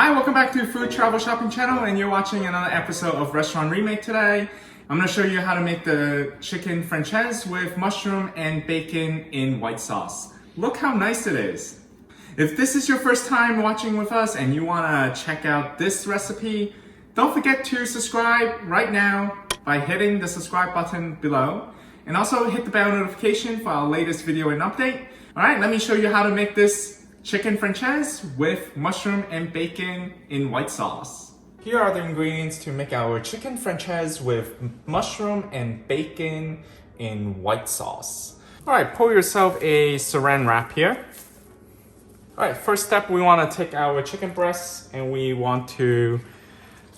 Hi, welcome back to Food Travel Shopping Channel, and you're watching another episode of Restaurant Remake today. I'm going to show you how to make the chicken Francese with mushroom and bacon in white sauce. Look how nice it is. If this is your first time watching with us and you want to check out this recipe, don't forget to subscribe right now by hitting the subscribe button below, and also hit the bell notification for our latest video and update. Alright, let me show you how to make this chicken Francese with mushroom and bacon in white sauce. Here are the ingredients to make our chicken Francese with mushroom and bacon in white sauce. Alright, pour yourself a saran wrap here. Alright, first step, we want to take our chicken breast and we want to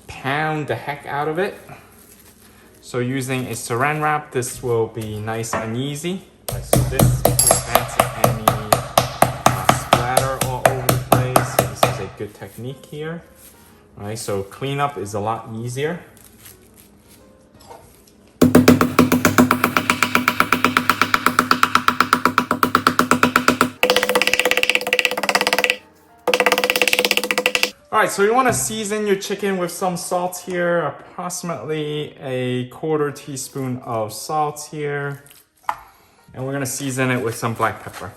pound the heck out of it. So using a saran wrap, this will be nice and easy. Right, so this prevents any splatter all over the place. So this is a good technique here. All right, so cleanup is a lot easier. Alright, so you want to season your chicken with some salt here, approximately a quarter teaspoon of salt here. And we're going to season it with some black pepper.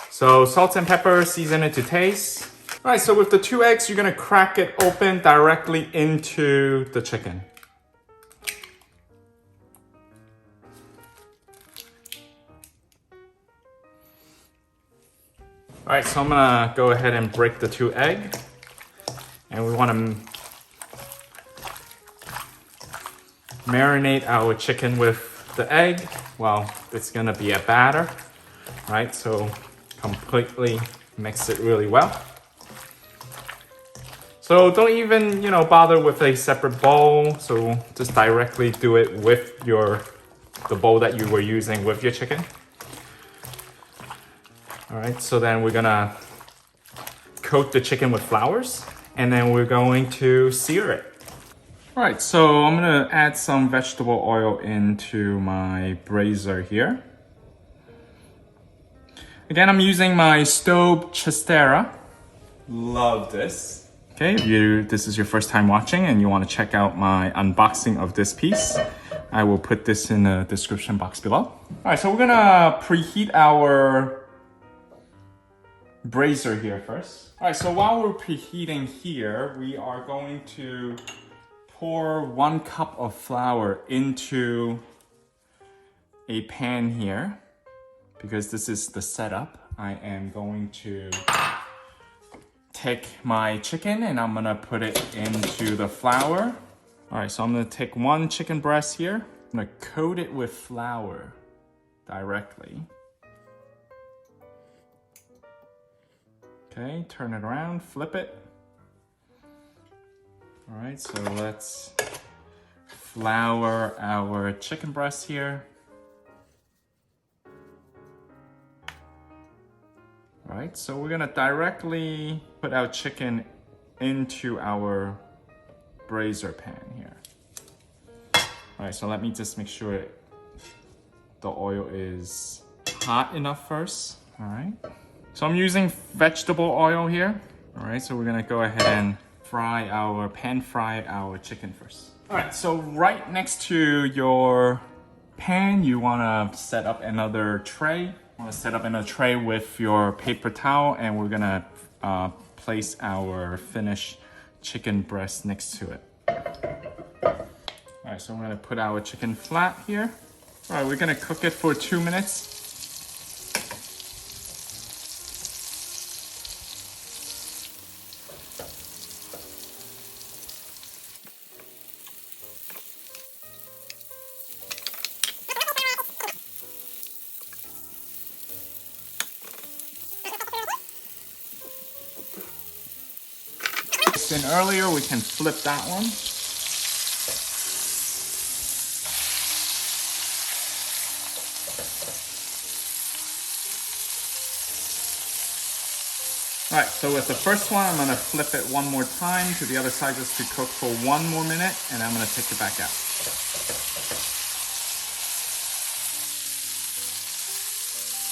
So salt and pepper, season it to taste. Alright, so with the 2 eggs, you're going to crack it open directly into the chicken. Alright, so I'm gonna go ahead and break the 2 eggs. And we want to marinate our chicken with the egg. Well, it's gonna be a batter, right? So completely mix it really well. So don't even, bother with a separate bowl. So just directly do it with the bowl that you were using with your chicken. All right, so then we're gonna coat the chicken with flours and then we're going to sear it. All right, so I'm gonna add some vegetable oil into my brazier here. Again, I'm using my Staub Chistera. Love this. Okay, if this is your first time watching and you wanna check out my unboxing of this piece, I will put this in the description box below. All right, so we're gonna preheat our brazier here first. All right, so while we're preheating here, we are going to pour 1 cup of flour into a pan here. Because this is the setup, I am going to take my chicken and I'm gonna put it into the flour. All right, so I'm gonna take 1 chicken breast here. I'm gonna coat it with flour directly. Okay, turn it around, flip it. All right, so let's flour our chicken breast here. All right, so we're gonna directly put our chicken into our brazier pan here. All right, so let me just make sure the oil is hot enough first. All right. So I'm using vegetable oil here. All right, so we're gonna go ahead and pan fry our chicken first. All right, so right next to your pan, you wanna set up another tray. You wanna set up another tray with your paper towel, and we're gonna place our finished chicken breast next to it. All right, so we're gonna put our chicken flat here. All right, we're gonna cook it for 2 minutes. In earlier, we can flip that one. All right, so with the first one, I'm gonna flip it 1 more time to the other side just to cook for 1 more minute, and I'm gonna take it back out.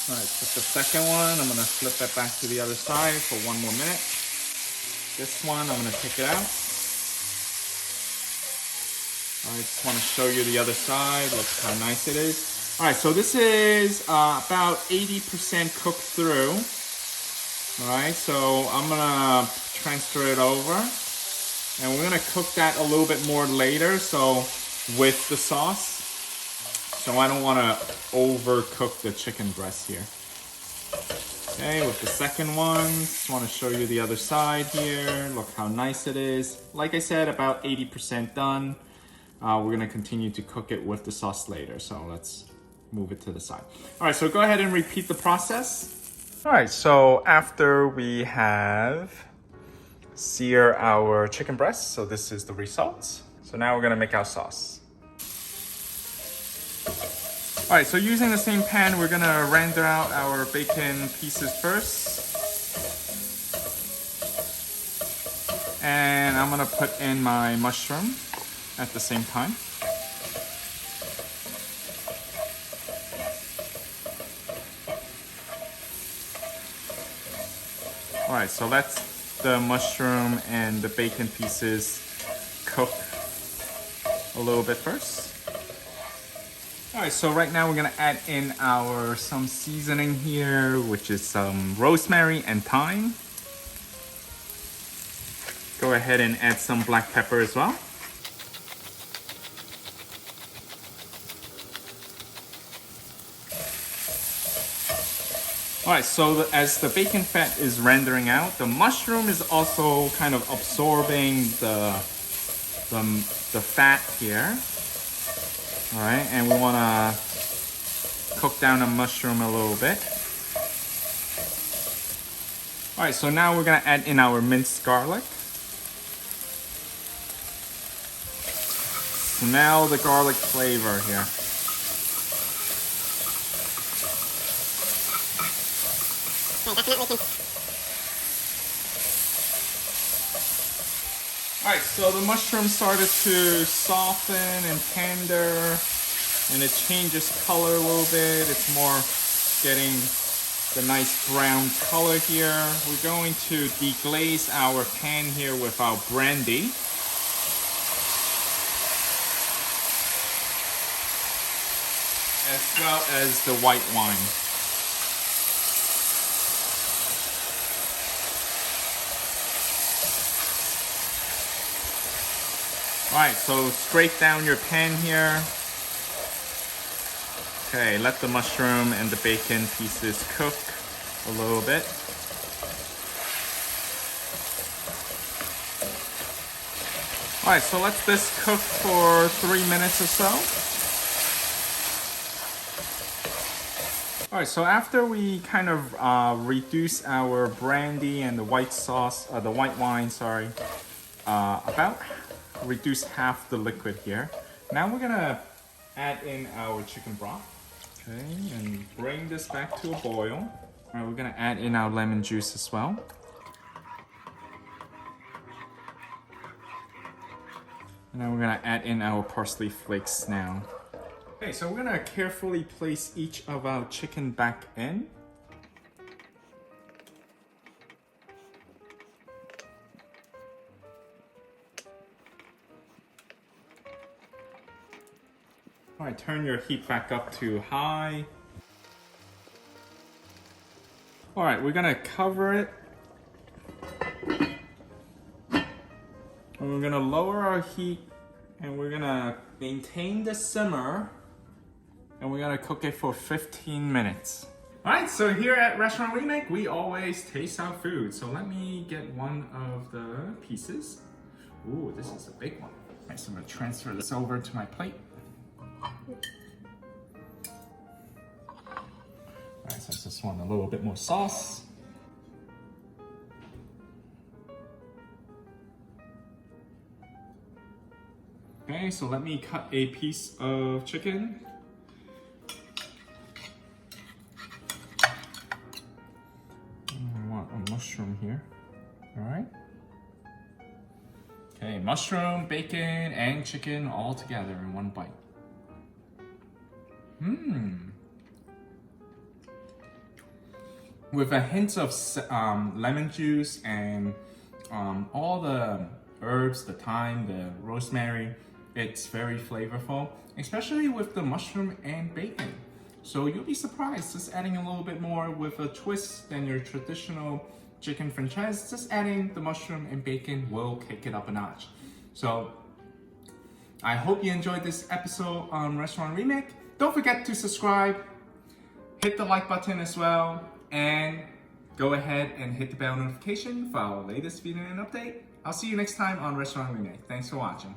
All right, put the second one. I'm gonna flip it back to the other side for 1 more minute. This one, I'm gonna take it out. I just want to show you the other side. Look how nice it is. All right, so this is about 80% cooked through. All right, so I'm gonna transfer it over, and we're gonna cook that a little bit more later. So with the sauce, so I don't want to overcook the chicken breast here. Okay, with the second one, just want to show you the other side here. Look how nice it is. Like I said, about 80% done. We're gonna continue to cook it with the sauce later, so let's move it to the side. All right, so go ahead and repeat the process. All right, so after we have seared our chicken breast, so this is the result. So now we're gonna make our sauce. All right, so using the same pan, we're gonna render out our bacon pieces first. And I'm gonna put in my mushroom at the same time. All right, so let the mushroom and the bacon pieces cook a little bit first. All right, so right now we're gonna add in some seasoning here, which is some rosemary and thyme. Go ahead and add some black pepper as well. All right, so as the bacon fat is rendering out, the mushroom is also kind of absorbing the fat here. All right, and we wanna cook down the mushroom a little bit. All right, so now we're gonna add in our minced garlic. Smell the garlic flavor here. Alright, so the mushroom started to soften and tender, and it changes color a little bit. It's more getting the nice brown color here. We're going to deglaze our pan here with our brandy. As well as the white wine. Alright, so scrape down your pan here. Okay, let the mushroom and the bacon pieces cook a little bit. Alright, so let this cook for 3 minutes or so. Alright, so after we kind of reduce our brandy and the white wine, about reduce half the liquid here. Now we're gonna add in our chicken broth. Okay, and bring this back to a boil. Alright, we're gonna add in our lemon juice as well. And then we're gonna add in our parsley flakes now. Okay, so we're gonna carefully place each of our chicken back in. All right, turn your heat back up to high. All right, we're gonna cover it. And we're gonna lower our heat, and we're gonna maintain the simmer, and we're gonna cook it for 15 minutes. All right, so here at Restaurant Remake, we always taste our food. So let me get one of the pieces. Ooh, this is a big one. All right, so I'm gonna transfer this over to my plate. Alright, so I just want a little bit more sauce. Okay, so let me cut a piece of chicken. I want a mushroom here. Alright. Okay, mushroom, bacon, and chicken all together in one bite. with a hint of lemon juice and all the herbs, the thyme, the rosemary. It's very flavorful, especially with the mushroom and bacon. So you'll be surprised, just adding a little bit more with a twist than your traditional chicken Francese. Just adding the mushroom and bacon will kick it up a notch. So I hope you enjoyed this episode on Restaurant Remake. Don't forget to subscribe, hit the like button as well, and go ahead and hit the bell notification for our latest video and update. I'll see you next time on Restaurant Remake. Thanks for watching.